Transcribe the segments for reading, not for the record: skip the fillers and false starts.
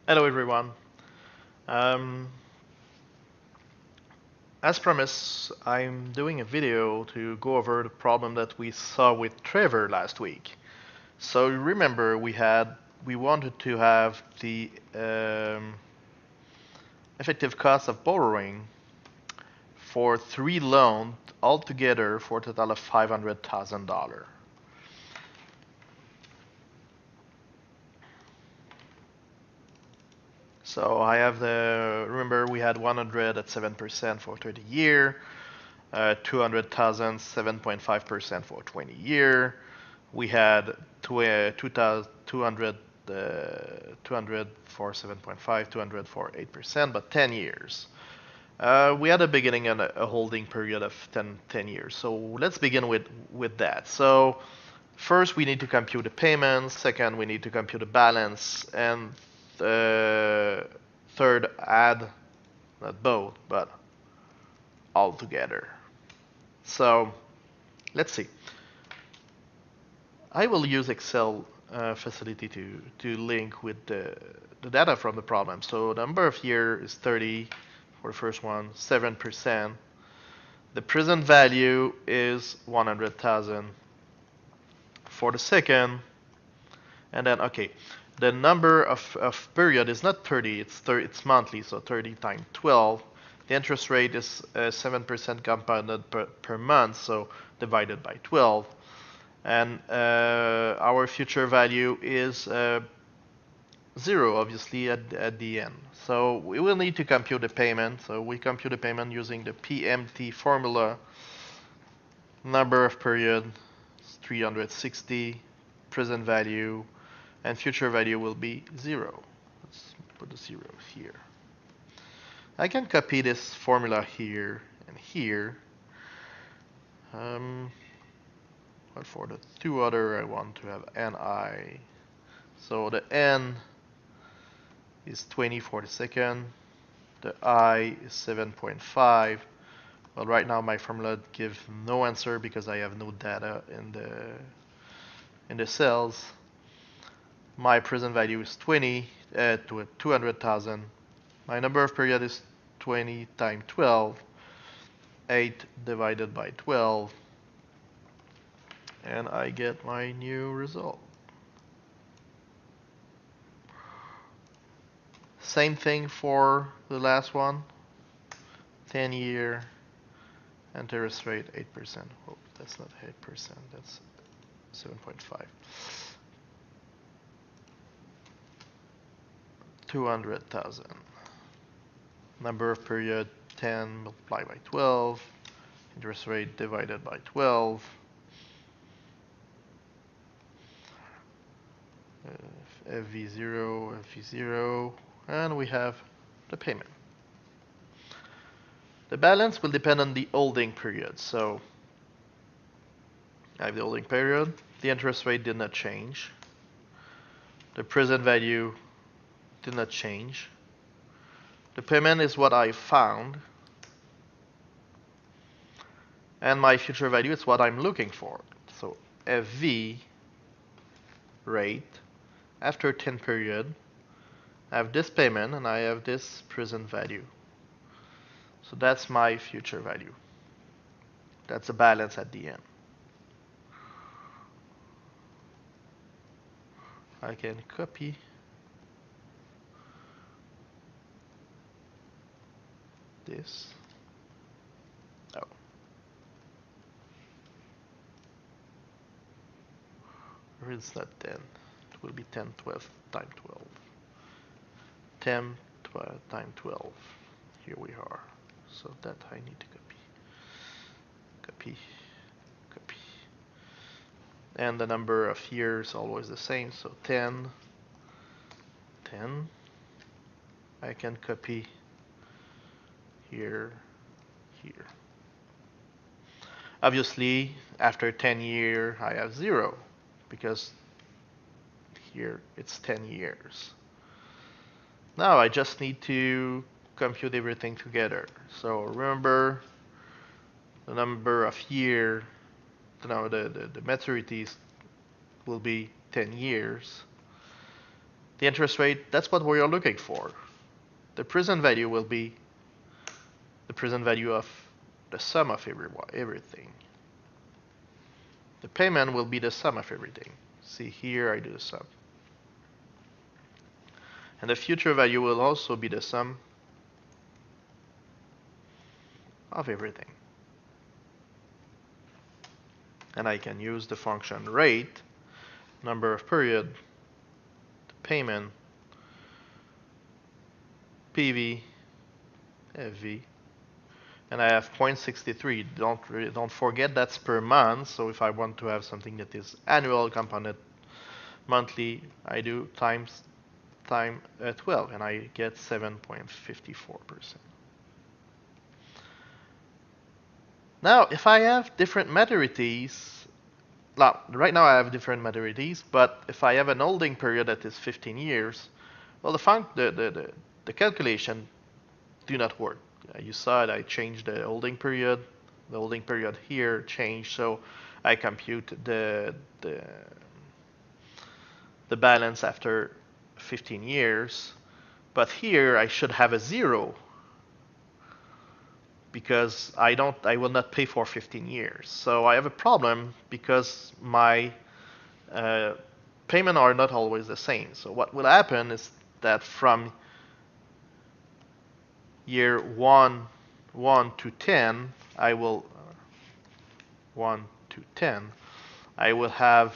Hello everyone. Um, as promised, I'm doing a video to go over the problem that we saw with Trevor last week. So remember we wanted to have the effective cost of borrowing for 3 loans altogether for a total of $500,000. So I have remember we had 100 at 7% for 30 year, 200,000 7.5% for 20 year. We had 200 for 7.5, 200 for 8%, but 10 years. We had a beginning and a holding period of 10 years. So let's begin with that. So first we need to compute the payments. Second, we need to compute the balance. And third, add not both, but all together. So let's see. I will use Excel facility to link with the data from the problem. So the number of year is 30 for the first one, 7%. The present value is 100,000 for the second, and then okay, the number of period is not 30, it's monthly, so 30 times 12. The interest rate is 7% compounded per month, so divided by 12. And our future value is 0, obviously, at the end. So we will need to compute the payment. So we compute the payment using the PMT formula. Number of period is 360, present value, and future value will be 0. Let's put the 0 here. I can copy this formula here and here. But for the two other, I want to have NI. So the N is 20 for the second. The I is 7.5. Well, right now my formula gives no answer because I have no data in the cells. My present value is 20 to 200,000. My number of period is 20 times 12. 8 divided by 12. And I get my new result. Same thing for the last one. 10-year interest rate 8%. Oh, that's not 8%, that's 7.5. 200,000. Number of period 10 multiplied by 12. Interest rate divided by 12. FV0, FV0, and we have the payment. The balance will depend on the holding period. So I have the holding period. The interest rate did not change. The present value did not change. The payment is what I found. And my future value is what I'm looking for. So FV rate after 10 period, I have this payment and I have this present value. So that's my future value. That's the balance at the end. I can copy this. Oh. Or it's not 10. It will be 10, 12 times 12. 10, 12 times 12. Here we are. So that I need to copy. Copy. Copy. And the number of years always the same. So 10. 10. I can copy here, here. Obviously, after 10 years, I have 0 because here it's 10 years. Now I just need to compute everything together. So remember the number of year, the maturities will be 10 years. The interest rate, that's what we are looking for. The present value will be the present value of the sum of everything. The payment will be the sum of everything. See here, I do the sum. And the future value will also be the sum of everything. And I can use the function rate, number of period, the payment, PV, FV, and I have 0.63. Don't forget that's per month. So if I want to have something that is annual compounded monthly, I do time 12, and I get 7.54%. Now, if I have different maturities, now, right now I have different maturities, but if I have an holding period that is 15 years, well, the calculation do not work. You saw it, I changed the holding period. The holding period here changed, so I compute the balance after 15 years. But here I should have a 0 because I will not pay for 15 years. So I have a problem because my payment are not always the same. So what will happen is that from year 1 to 10, I will 1 to 10, I will have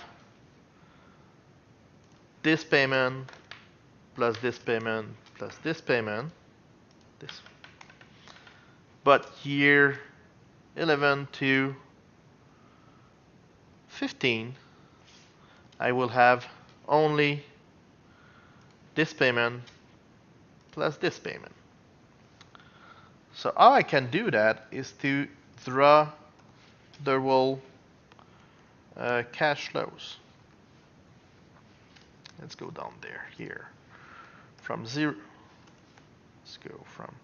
this payment plus this payment plus this payment. This. But year 11 to 15, I will have only this payment plus this payment. So how I can do that is to draw the whole cash flows. Let's go down there here. From 0, let's go from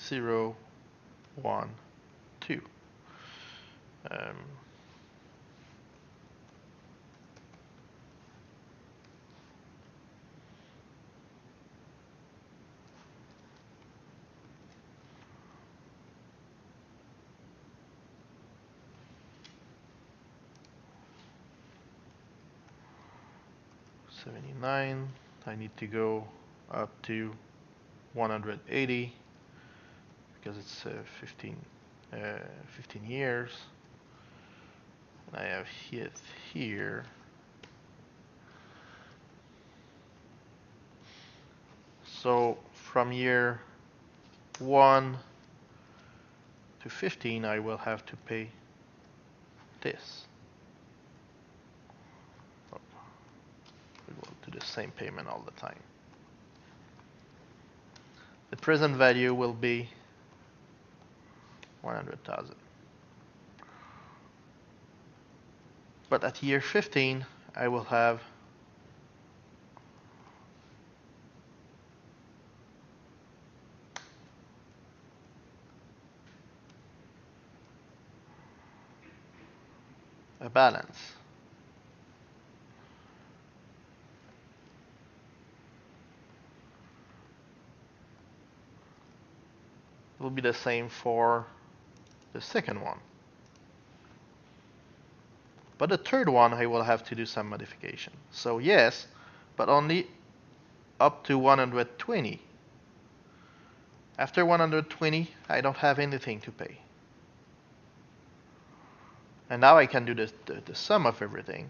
0, 1, 2. $79. I need to go up to 180 because it's 15 years. And I have hit here. So from year 1 to 15, I will have to pay this. We will do the same payment all the time. The present value will be 100,000. But at year 15, I will have a balance. It will be the same for the second one. But the third one, I will have to do some modification. So yes, but only up to 120. After 120, I don't have anything to pay. And now I can do the sum of everything.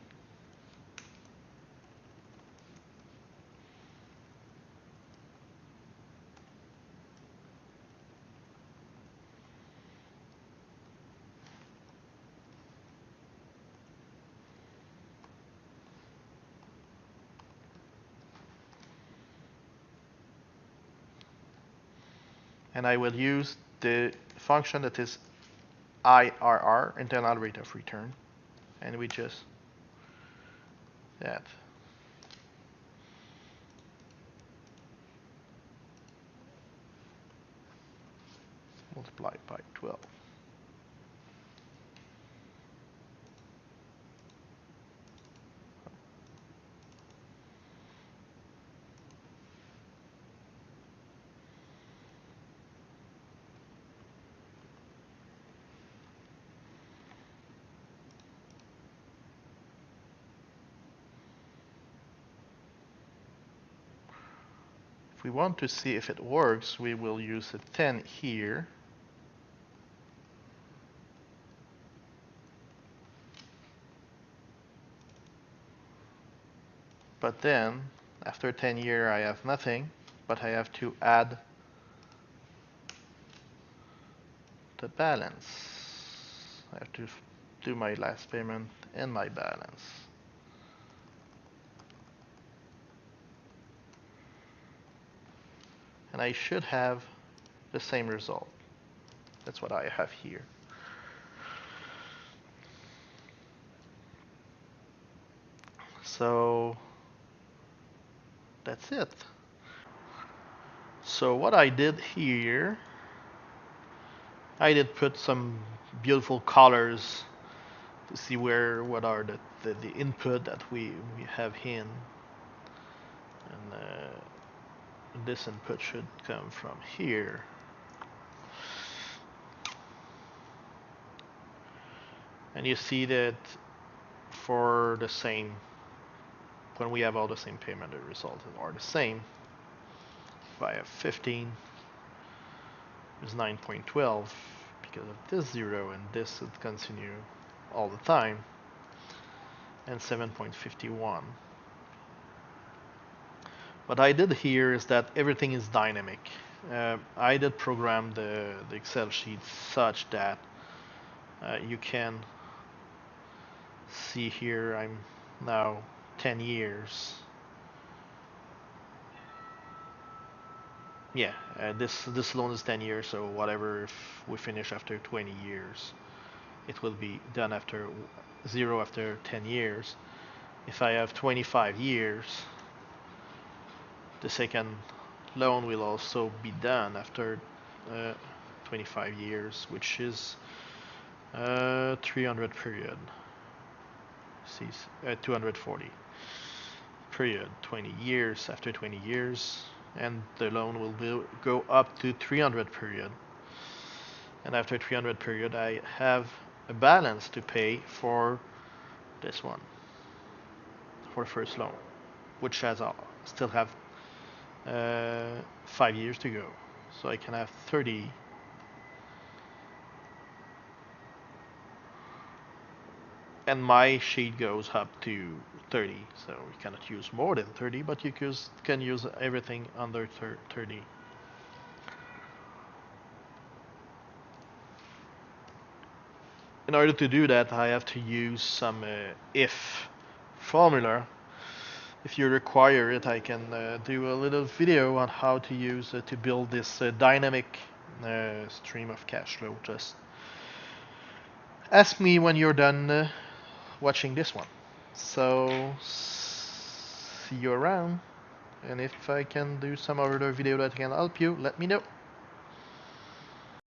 And I will use the function that is IRR, internal rate of return, and we just that. Multiplied by 12. if we want to see if it works, we will use a 10 here. But then, after 10 years, I have nothing, but I have to add the balance. I have to do my last payment and my balance. And I should have the same result. That's what I have here. So that's it. So what I did here, I did put some beautiful colors to see what are the input that we have in. And this input should come from here. And you see that for the same, when we have all the same payment, the results are the same. If I have 15, it's 9.12 because of this 0, and this would continue all the time, and 7.51. What I did here is that everything is dynamic. I did program the Excel sheet such that you can see here I'm now 10 years. Yeah, this loan is 10 years, so whatever, if we finish after 20 years, it will be done after 0 after 10 years. If I have 25 years, the second loan will also be done after 25 years, which is 300 period. See, 240 period, 20 years after 20 years, and the loan will go up to 300 period. And after 300 period, I have a balance to pay for this one, for first loan, which has still have 5 years to go. So I can have 30. And my sheet goes up to 30, so you cannot use more than 30, but you can use everything under 30. In order to do that, I have to use some if formula. If you require it, I can do a little video on how to use to build this dynamic stream of cash flow. Just ask me when you're done watching this one. So see you around, and if I can do some other video that can help you, let me know.